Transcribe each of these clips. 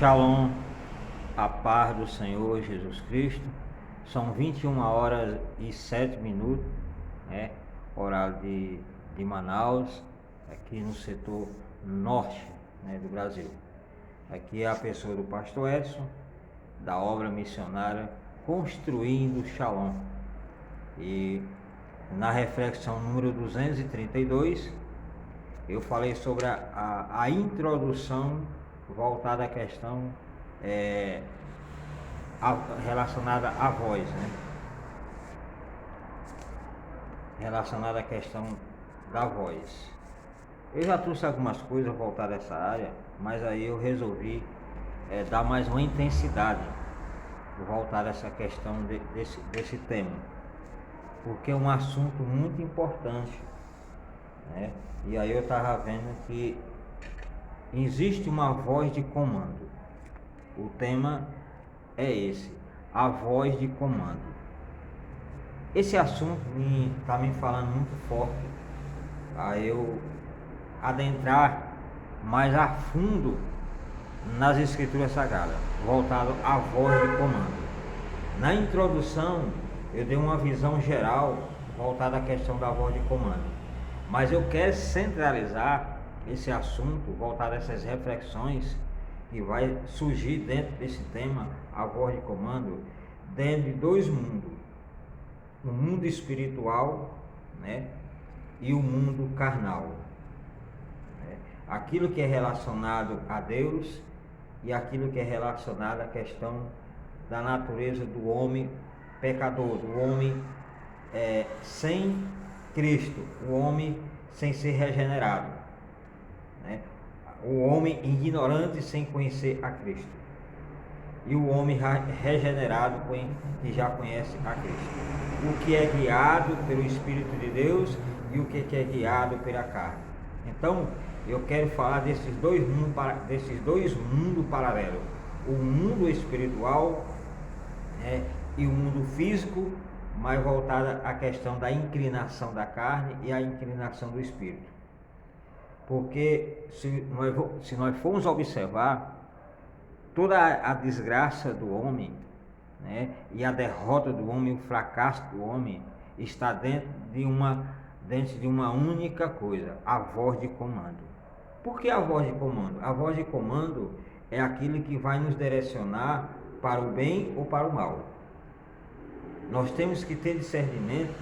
Shalom, a paz do Senhor Jesus Cristo. São 21 horas e 7 minutos, né? Horário de Manaus, aqui no setor norte, né, do Brasil. Aqui é a pessoa do pastor Edson, da obra missionária Construindo Shalom. E na reflexão número 232, eu falei sobre a introdução voltada à questão relacionada à voz, né? Relacionada à questão da voz. Eu já trouxe algumas coisas voltadas a essa área, mas aí eu resolvi dar mais uma intensidade voltada a essa questão desse tema, porque é um assunto muito importante, né? E aí eu estava vendo que existe uma voz de comando. O tema é esse, a voz de comando. Esse assunto está me falando muito forte a eu adentrar mais a fundo nas escrituras sagradas, voltado à voz de comando. Na introdução eu dei uma visão geral voltada à questão da voz de comando, mas eu quero centralizar esse assunto, voltado a essas reflexões que vai surgir dentro desse tema, a voz de comando, dentro de dois mundos, o mundo espiritual, né, e o mundo carnal, né? Aquilo que é relacionado a Deus e aquilo que é relacionado à questão da natureza do homem pecador, do homem sem Cristo, o homem sem ser regenerado, né? O homem ignorante sem conhecer a Cristo, e o homem regenerado que já conhece a Cristo. O que é guiado pelo Espírito de Deus e o que é guiado pela carne. Então eu quero falar desses dois mundos paralelos, o mundo espiritual, né, e o mundo físico, mais voltada à questão da inclinação da carne e a inclinação do espírito. Porque se nós formos observar toda a desgraça do homem, né, e a derrota do homem, o fracasso do homem, está dentro de uma única coisa, a voz de comando. Por que a voz de comando? A voz de comando é aquilo que vai nos direcionar para o bem ou para o mal. Nós temos que ter discernimento,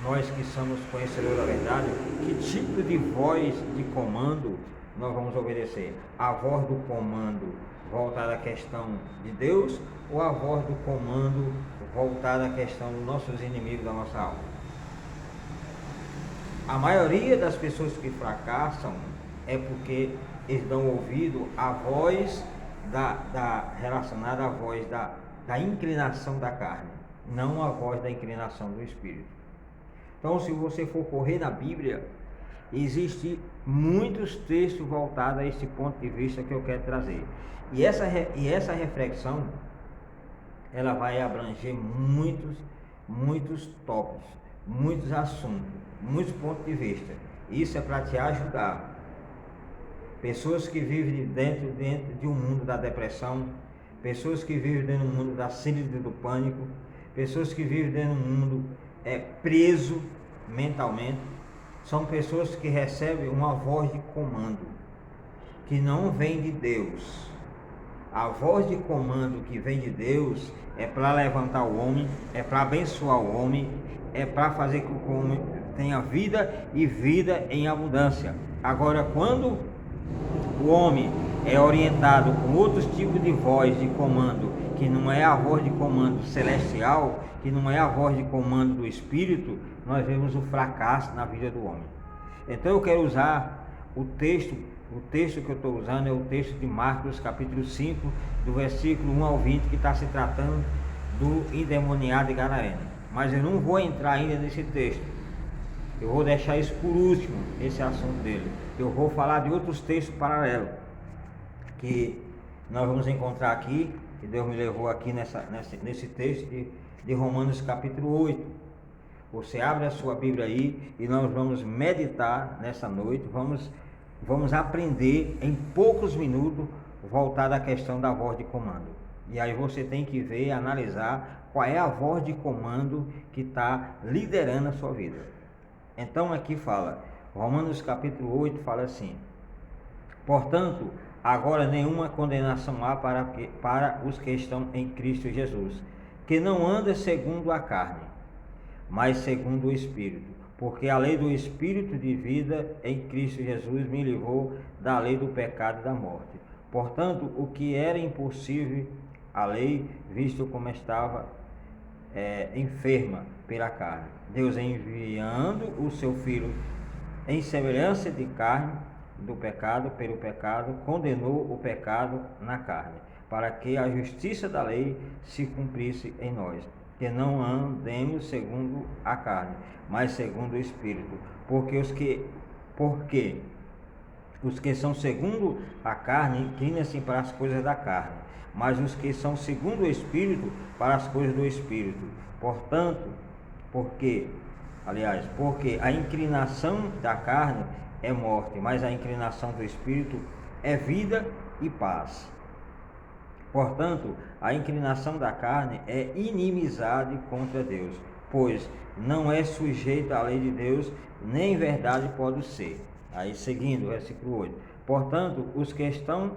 nós que somos conhecedores da verdade, que tipo de voz de comando nós vamos obedecer. A voz do comando voltada à questão de Deus, ou a voz do comando voltada à questão dos nossos inimigos da nossa alma? A maioria das pessoas que fracassam é porque eles dão ouvido à voz relacionada à voz da inclinação da carne, não à voz da inclinação do espírito. Então, se você for correr na Bíblia, existem muitos textos voltados a esse ponto de vista que eu quero trazer. E essa reflexão, ela vai abranger muitos tópicos, muitos assuntos, muitos pontos de vista. Isso é para te ajudar. Pessoas que vivem dentro de um mundo da depressão, pessoas que vivem dentro do mundo da síndrome do pânico, pessoas que vivem dentro do mundo preso mentalmente, são pessoas que recebem uma voz de comando que não vem de Deus. A voz de comando que vem de Deus é para levantar o homem, é para abençoar o homem, é para fazer com que o homem tenha vida e vida em abundância. Agora, quando o homem é orientado com outros tipos de voz de comando, que não é a voz de comando celestial, que não é a voz de comando do Espírito, nós vemos o fracasso na vida do homem. Então eu quero usar o texto que eu estou usando é o texto de Marcos capítulo 5, do versículo 1 ao 20, que está se tratando do endemoniado de Gadareno. Mas eu não vou entrar ainda nesse texto, eu vou deixar isso por último, esse assunto dele. Eu vou falar de outros textos paralelos que nós vamos encontrar aqui, que Deus me levou aqui nesse texto de Romanos capítulo 8. Você abre a sua Bíblia aí e nós vamos meditar nessa noite, vamos aprender em poucos minutos voltada à questão da voz de comando. E aí você tem que ver, analisar qual é a voz de comando que está liderando a sua vida. Então aqui fala, Romanos capítulo 8 fala assim: portanto, agora nenhuma condenação há para os que estão em Cristo Jesus, que não anda segundo a carne, mas segundo o Espírito. Porque a lei do Espírito de vida em Cristo Jesus me livrou da lei do pecado e da morte. Portanto, o que era impossível a lei, visto como estava enferma pela carne, Deus enviando o seu Filho em semelhança de carne do pecado, pelo pecado, condenou o pecado na carne, para que a justiça da lei se cumprisse em nós, que não andemos segundo a carne, mas segundo o Espírito. Porque os que são segundo a carne inclinam-se para as coisas da carne, mas os que são segundo o Espírito, para as coisas do Espírito. Porque a inclinação da carne é morte, mas a inclinação do Espírito é vida e paz. Portanto, a inclinação da carne é inimizade contra Deus, pois não é sujeito à lei de Deus, nem em verdade pode ser. Aí seguindo, versículo 8. Portanto, os que estão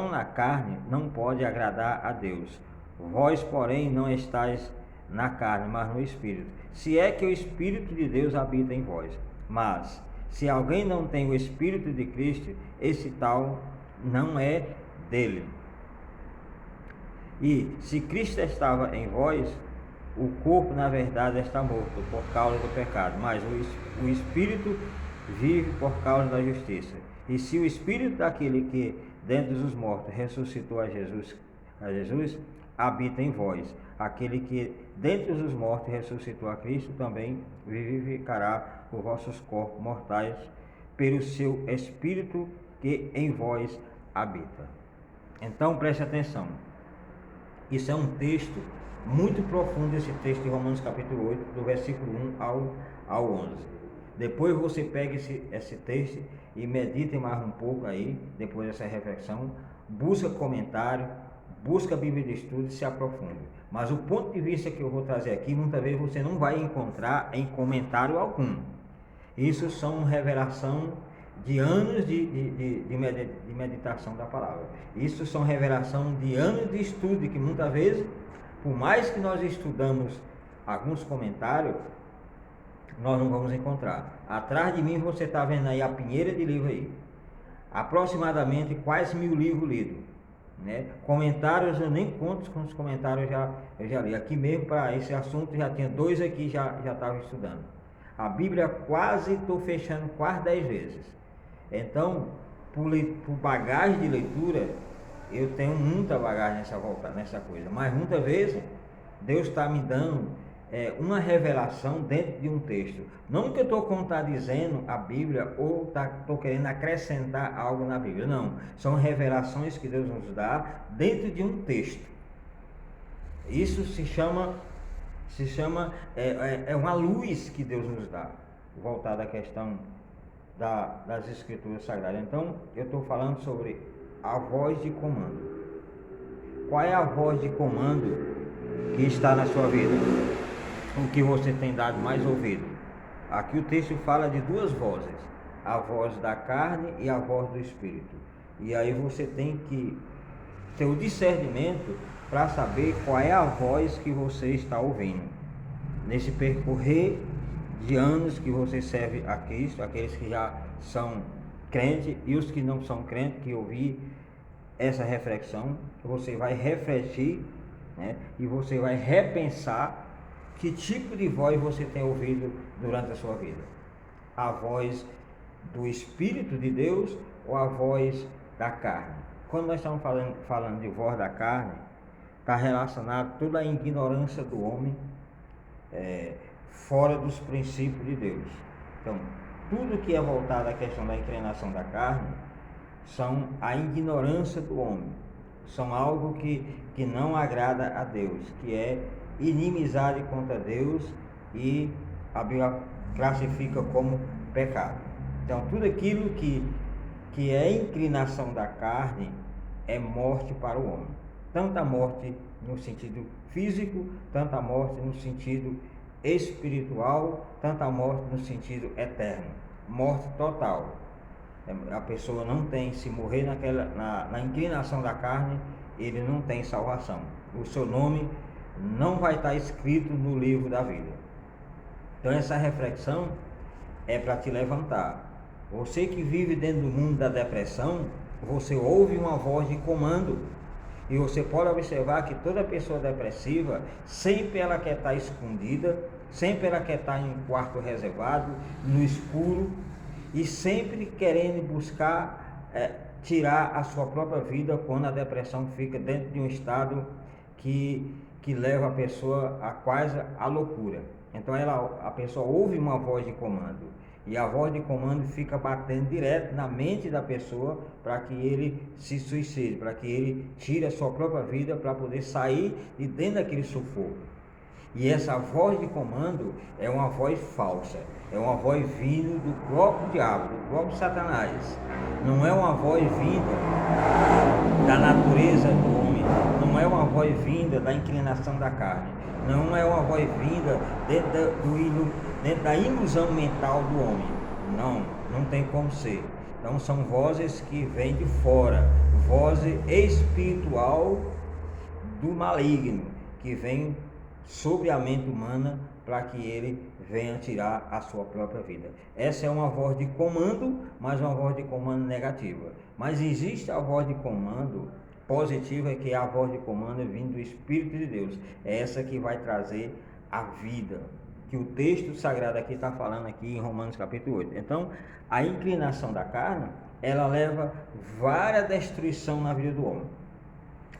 na carne não podem agradar a Deus. Vós, porém, não estáis na carne, mas no Espírito, se é que o Espírito de Deus habita em vós. Mas, se alguém não tem o Espírito de Cristo, esse tal não é dele. E se Cristo estava em vós, o corpo na verdade está morto por causa do pecado, mas o Espírito vive por causa da justiça. E se o Espírito daquele que dentre os mortos ressuscitou a Jesus habita em vós, aquele que dentre os mortos ressuscitou a Cristo também vivificará os vossos corpos mortais pelo seu Espírito que em vós habita. Então preste atenção, isso é um texto muito profundo, esse texto de Romanos capítulo 8, do versículo 1 ao 11. Depois você pega esse texto e medite mais um pouco aí, depois dessa reflexão, busca comentário, busca a Bíblia de estudo e se aprofunde. Mas o ponto de vista que eu vou trazer aqui, muitas vezes você não vai encontrar em comentário algum. Isso são revelação de anos de meditação da palavra. Isso são revelação de anos de estudo, que muitas vezes, por mais que nós estudamos alguns comentários, nós não vamos encontrar. Atrás de mim você está vendo aí a pinheira de livro aí. Aproximadamente quase 1000 livros lidos. Né? Comentários eu nem conto com os comentários, eu já li. Aqui mesmo para esse assunto já tinha 2 aqui, já estava estudando. A Bíblia quase estou fechando quase 10 vezes. Então, por bagagem de leitura, eu tenho muita bagagem nessa coisa. Mas muitas vezes Deus está me dando uma revelação dentro de um texto. Não que eu estou contradizendo a Bíblia ou estou querendo acrescentar algo na Bíblia. Não, são revelações que Deus nos dá dentro de um texto. Isso se chama uma luz que Deus nos dá, voltada à questão das Escrituras Sagradas. Então, eu estou falando sobre a voz de comando. Qual é a voz de comando que está na sua vida? O que você tem dado mais ouvido? Aqui o texto fala de 2 vozes, a voz da carne e a voz do Espírito. E aí você tem que ter o discernimento para saber qual é a voz que você está ouvindo. Nesse percorrer de anos que você serve a Cristo, aqueles que já são crentes e os que não são crentes, que ouvir essa reflexão, você vai refletir, né? E você vai repensar que tipo de voz você tem ouvido durante a sua vida. A voz do Espírito de Deus ou a voz da carne? Quando nós estamos falando de voz da carne, está relacionado toda a ignorância do homem fora dos princípios de Deus. Então, tudo que é voltado à questão da inclinação da carne são a ignorância do homem, são algo que não agrada a Deus, que é inimizade contra Deus, e a Bíblia classifica como pecado. Então, tudo aquilo que que a inclinação da carne é morte para o homem. Tanto a morte no sentido físico, tanto a morte no sentido espiritual, tanto a morte no sentido eterno. Morte total. A pessoa não tem, se morrer na inclinação da carne, ele não tem salvação. O seu nome não vai estar escrito no livro da vida. Então essa reflexão é para te levantar. Você que vive dentro do mundo da depressão, você ouve uma voz de comando. E você pode observar que toda pessoa depressiva, sempre ela quer estar escondida, sempre ela quer estar em um quarto reservado, no escuro, e sempre querendo buscar tirar a sua própria vida quando a depressão fica dentro de um estado que leva a pessoa a quase a loucura. Então a pessoa ouve uma voz de comando, e a voz de comando fica batendo direto na mente da pessoa para que ele se suicide, para que ele tire a sua própria vida para poder sair de dentro daquele sufoco. E essa voz de comando é uma voz falsa, é uma voz vindo do próprio diabo, do próprio Satanás. Não é uma voz vinda da natureza do homem, não é uma voz vinda da inclinação da carne, não é uma voz vinda dentro da ilusão mental do homem. Não tem como ser. Então são vozes que vêm de fora, vozes espiritual do maligno, que vem sobre a mente humana para que ele venha tirar a sua própria vida. Essa é uma voz de comando, mas uma voz de comando negativa. Mas existe a voz de comando positiva, que é a voz de comando vindo do Espírito de Deus. É essa que vai trazer a vida, que o texto sagrado aqui está falando aqui em Romanos capítulo 8. Então, a inclinação da carne, ela leva várias destruição na vida do homem.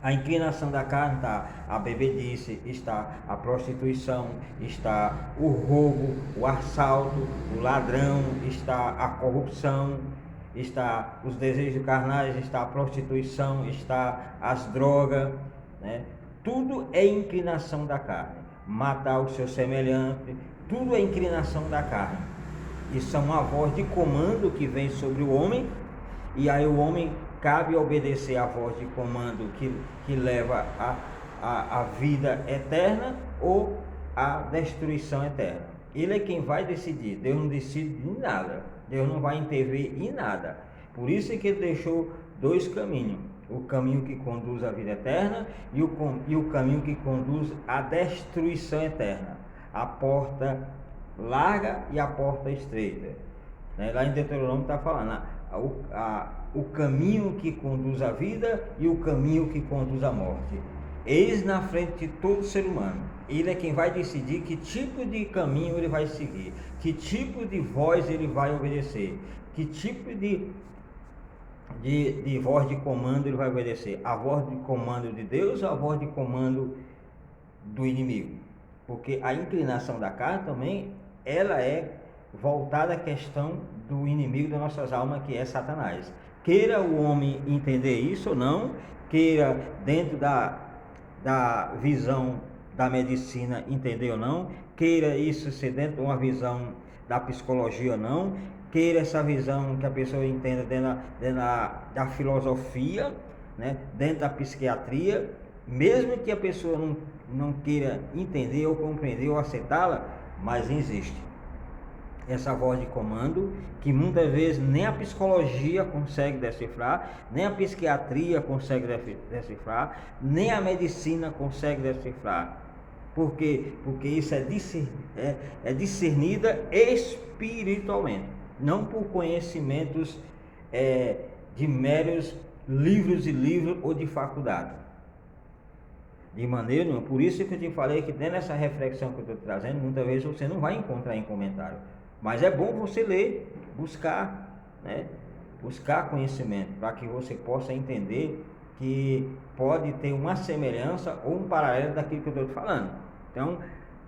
A inclinação da carne está a bebedice, está a prostituição, está o roubo, o assalto, o ladrão, está a corrupção, está os desejos carnais, está a prostituição, está as drogas, né? Tudo é inclinação da carne. Matar o seu semelhante, tudo é inclinação da carne. Isso é uma voz de comando que vem sobre o homem, e aí o homem cabe obedecer à voz de comando que leva a vida eterna ou a destruição eterna. Ele é quem vai decidir. Deus não decide em nada. Deus não vai intervir em nada. Por isso é que ele deixou dois caminhos: o caminho que conduz à vida eterna e o caminho que conduz à destruição eterna. A porta larga e a porta estreita. Lá em Deuteronômio está falando o caminho que conduz à vida e o caminho que conduz à morte. Eis na frente de todo ser humano. Ele é quem vai decidir que tipo de caminho ele vai seguir, que tipo de voz ele vai obedecer, que tipo de voz de comando ele vai obedecer. A voz de comando de Deus ou a voz de comando do inimigo? Porque a inclinação da carne também, ela é voltada à questão do inimigo das nossas almas, que é Satanás. Queira o homem entender isso ou não, queira dentro da visão da medicina entender ou não, queira isso ser dentro de uma visão da psicologia ou não, queira essa visão que a pessoa entenda dentro da filosofia, né, dentro da psiquiatria, mesmo que a pessoa não queira entender ou compreender ou aceitá-la, mas existe essa voz de comando que muitas vezes nem a psicologia consegue decifrar, nem a psiquiatria consegue decifrar, nem a medicina consegue decifrar. Por quê? Porque isso é discernida espiritualmente, não por conhecimentos de meros livros e livros ou de faculdade. De maneira nenhuma. Por isso que eu te falei que dentro dessa reflexão que eu estou trazendo, muitas vezes você não vai encontrar em comentário. Mas é bom você ler, buscar, né? Buscar conhecimento, para que você possa entender que pode ter uma semelhança ou um paralelo daquilo que eu estou te falando. Então,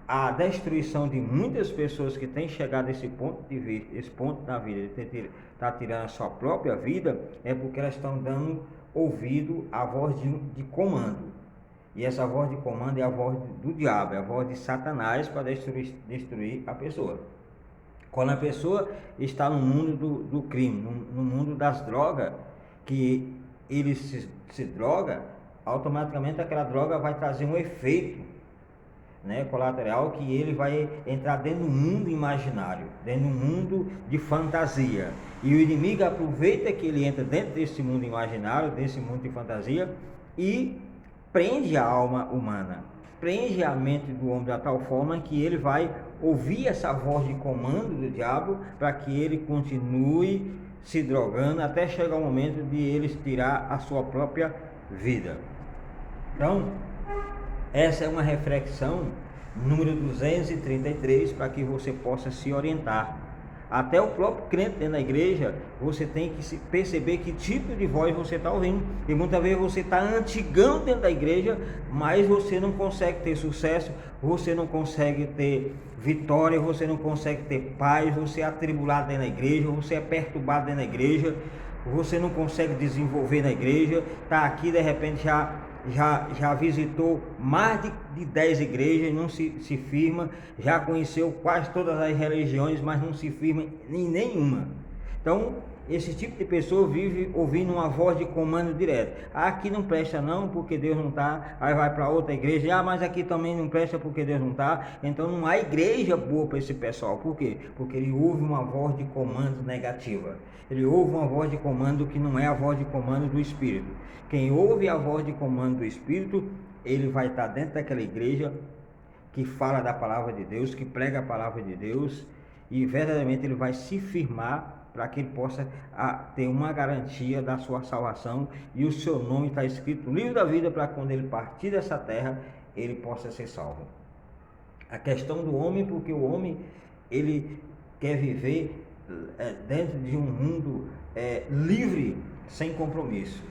a destruição de muitas pessoas que têm chegado a esse ponto da vida, de estar tirando a sua própria vida, é porque elas estão dando ouvido à voz de comando. E essa voz de comando é a voz do diabo, é a voz de Satanás para destruir a pessoa. Quando a pessoa está no mundo do crime, no mundo das drogas, que ele se droga, automaticamente aquela droga vai trazer um efeito, né, colateral, que ele vai entrar dentro do mundo imaginário, dentro do mundo de fantasia. E o inimigo aproveita que ele entra dentro desse mundo imaginário, desse mundo de fantasia, e prende a alma humana, prende a mente do homem da tal forma que ele vai ouvir essa voz de comando do diabo para que ele continue se drogando até chegar o momento de ele tirar a sua própria vida. Então, essa é uma reflexão número 233 para que você possa se orientar. Até o próprio crente dentro da igreja, você tem que perceber que tipo de voz você está ouvindo. E muitas vezes você está antigão dentro da igreja, mas você não consegue ter sucesso, você não consegue ter vitória, você não consegue ter paz, você é atribulado dentro da igreja, você é perturbado dentro da igreja, você não consegue desenvolver na igreja, está aqui de repente já visitou mais de 10 igrejas, não se firma, já conheceu quase todas as religiões, mas não se firma em nenhuma. Então, esse tipo de pessoa vive ouvindo uma voz de comando direto. Aqui não presta não, porque Deus não está. Aí vai para outra igreja, mas aqui também não presta porque Deus não está. Então não há igreja boa para esse pessoal. Por quê? Porque ele ouve uma voz de comando negativa. Ele ouve uma voz de comando que não é a voz de comando do Espírito. Quem ouve a voz de comando do Espírito, ele vai estar dentro daquela igreja que fala da palavra de Deus, que prega a palavra de Deus, e verdadeiramente ele vai se firmar para que ele possa ter uma garantia da sua salvação, e o seu nome está escrito no livro da vida, para quando ele partir dessa terra, ele possa ser salvo. A questão do homem, porque o homem, ele quer viver dentro de um mundo livre, sem compromisso,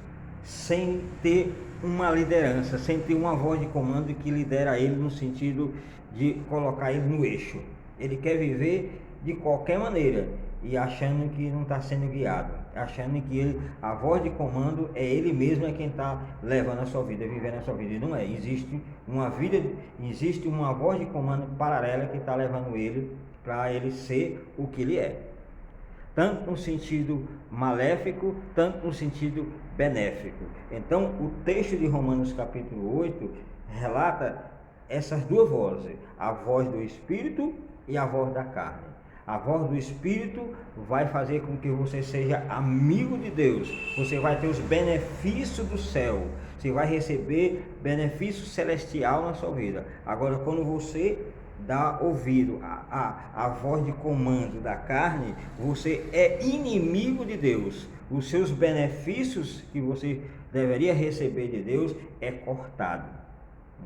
sem ter uma liderança, sem ter uma voz de comando que lidera ele no sentido de colocar ele no eixo. Ele quer viver de qualquer maneira e achando que não está sendo guiado, achando que a voz de comando é ele mesmo quem está levando a sua vida, vivendo a sua vida. E não é, existe uma voz de comando paralela que está levando ele para ele ser o que ele é, tanto no sentido maléfico, tanto no sentido benéfico. Então o texto de Romanos capítulo 8 relata essas duas vozes, a voz do Espírito e a voz da carne. A voz do Espírito vai fazer com que você seja amigo de Deus, você vai ter os benefícios do céu, você vai receber benefício celestial na sua vida. Agora, quando você dá ouvido à voz de comando da carne, você é inimigo de Deus. Os seus benefícios que você deveria receber de Deus é cortado,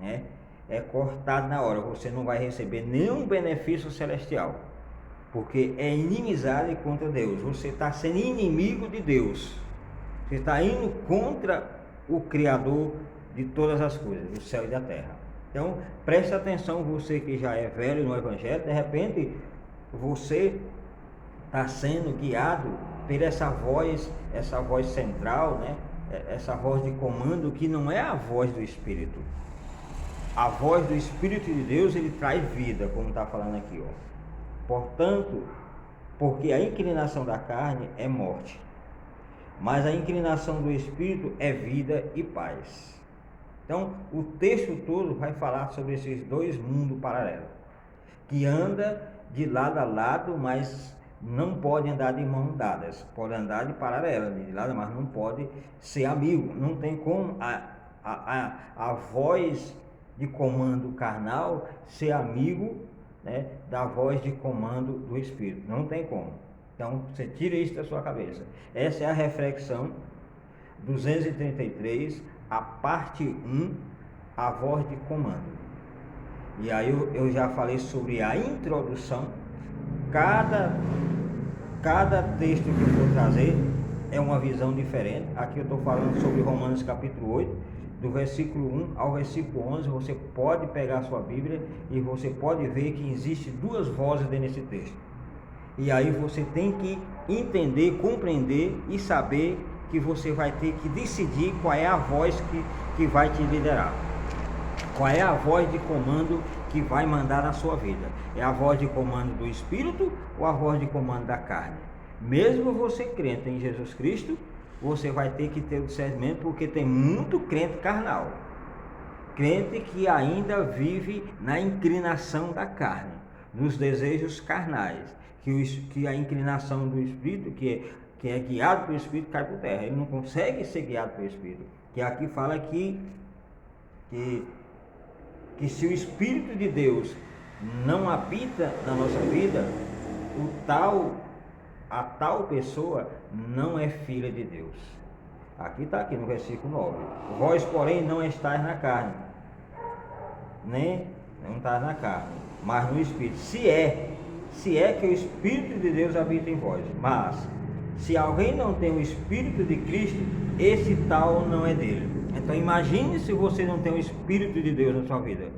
né? É cortado na hora, você não vai receber nenhum benefício celestial, porque é inimizade contra Deus. Você está sendo inimigo de Deus, você está indo contra o Criador de todas as coisas, do céu e da terra. Então preste atenção, você que já é velho no Evangelho, de repente você está sendo guiado por essa voz central, né? Essa voz de comando que não é a voz do Espírito. A voz do Espírito de Deus, ele traz vida, como está falando aqui, ó. Portanto, porque a inclinação da carne é morte, mas a inclinação do Espírito é vida e paz. Então, o texto todo vai falar sobre esses dois mundos paralelos, que anda de lado a lado, mas não pode andar de mãos dadas. Pode andar de paralela, de lado, mas não pode ser amigo. Não tem como a voz de comando carnal ser amigo, né, da voz de comando do Espírito. Não tem como. Então, você tira isso da sua cabeça. Essa é a reflexão 233, a parte 1, a voz de comando. E aí eu já falei sobre a introdução. Cada texto que eu for trazer é uma visão diferente. Aqui eu estou falando sobre Romanos capítulo 8, do versículo 1 ao versículo 11. Você pode pegar a sua Bíblia e você pode ver que existe duas vozes dentro desse texto. E aí você tem que entender, compreender e saber que você vai ter que decidir qual é a voz que vai te liderar. Qual é a voz de comando que vai mandar na sua vida. É a voz de comando do Espírito ou a voz de comando da carne? Mesmo você crente em Jesus Cristo, você vai ter que ter o discernimento, porque tem muito crente carnal. Crente que ainda vive na inclinação da carne, nos desejos carnais, que a inclinação do Espírito, que é guiado pelo Espírito, cai por terra. Ele não consegue ser guiado pelo Espírito. Que aqui fala que se o Espírito de Deus não habita na nossa vida, a tal pessoa não é filha de Deus. Aqui está, aqui no versículo 9. Vós, porém, não estáis na carne, não estáis na carne, mas no Espírito. Se é que o Espírito de Deus habita em vós. Mas, se alguém não tem o Espírito de Cristo, esse tal não é dele. Então imagine se você não tem o Espírito de Deus na sua vida.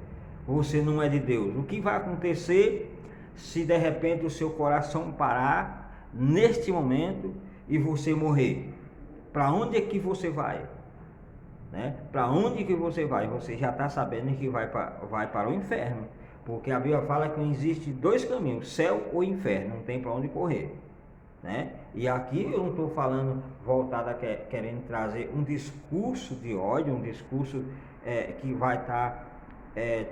Você não é de Deus. O que vai acontecer se de repente o seu coração parar neste momento e você morrer? Para onde é que você vai? Para onde que você vai? Você já está sabendo que vai para o inferno. Porque a Bíblia fala que não existe dois caminhos, céu ou inferno, não tem para onde correr. E aqui eu não estou falando voltado a querendo trazer um discurso de ódio, um discurso que vai estar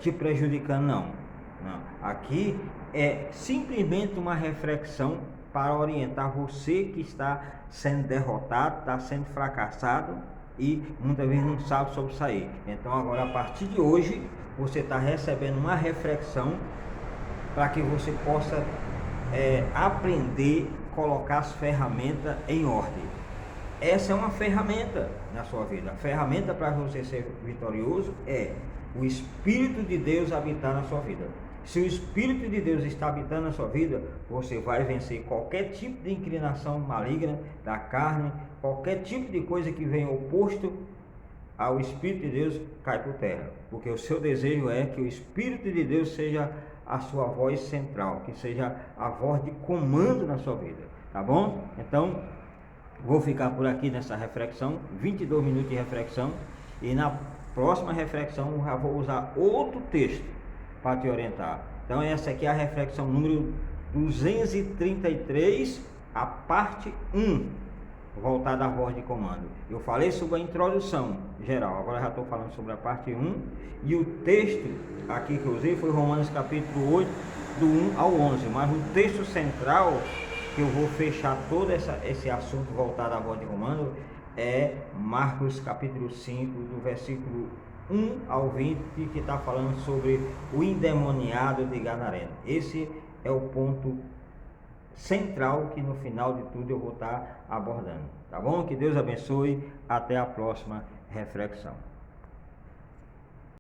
te prejudicando, não. Aqui é simplesmente uma reflexão para orientar você que está sendo derrotado, está sendo fracassado e muitas vezes não sabe sobressair. Então agora, a partir de hoje, você está recebendo uma reflexão para que você possa aprender a colocar as ferramentas em ordem. Essa é uma ferramenta na sua vida. A ferramenta para você ser vitorioso é o Espírito de Deus habitar na sua vida. Se o Espírito de Deus está habitando na sua vida, você vai vencer qualquer tipo de inclinação maligna da carne, qualquer tipo de coisa que venha oposto ao Espírito de Deus cai por terra. Porque o seu desejo é que o Espírito de Deus seja a sua voz central, que seja a voz de comando na sua vida, tá bom? Então, vou ficar por aqui nessa reflexão, 22 minutos de reflexão, e na próxima reflexão eu já vou usar outro texto para te orientar. Então essa aqui é a reflexão número 233, a parte 1, voltada à voz de comando. Eu falei sobre a introdução geral, agora já estou falando sobre a parte 1, e o texto aqui que eu usei foi Romanos capítulo 8, do 1 ao 11, mas o texto central, que eu vou fechar todo esse assunto voltado à voz de comando, é Marcos capítulo 5, do versículo 1 ao 20, que está falando sobre o endemoniado de Gadareno. Esse é o ponto central que no final de tudo eu vou estar abordando, tá bom? Que Deus abençoe, até a próxima reflexão.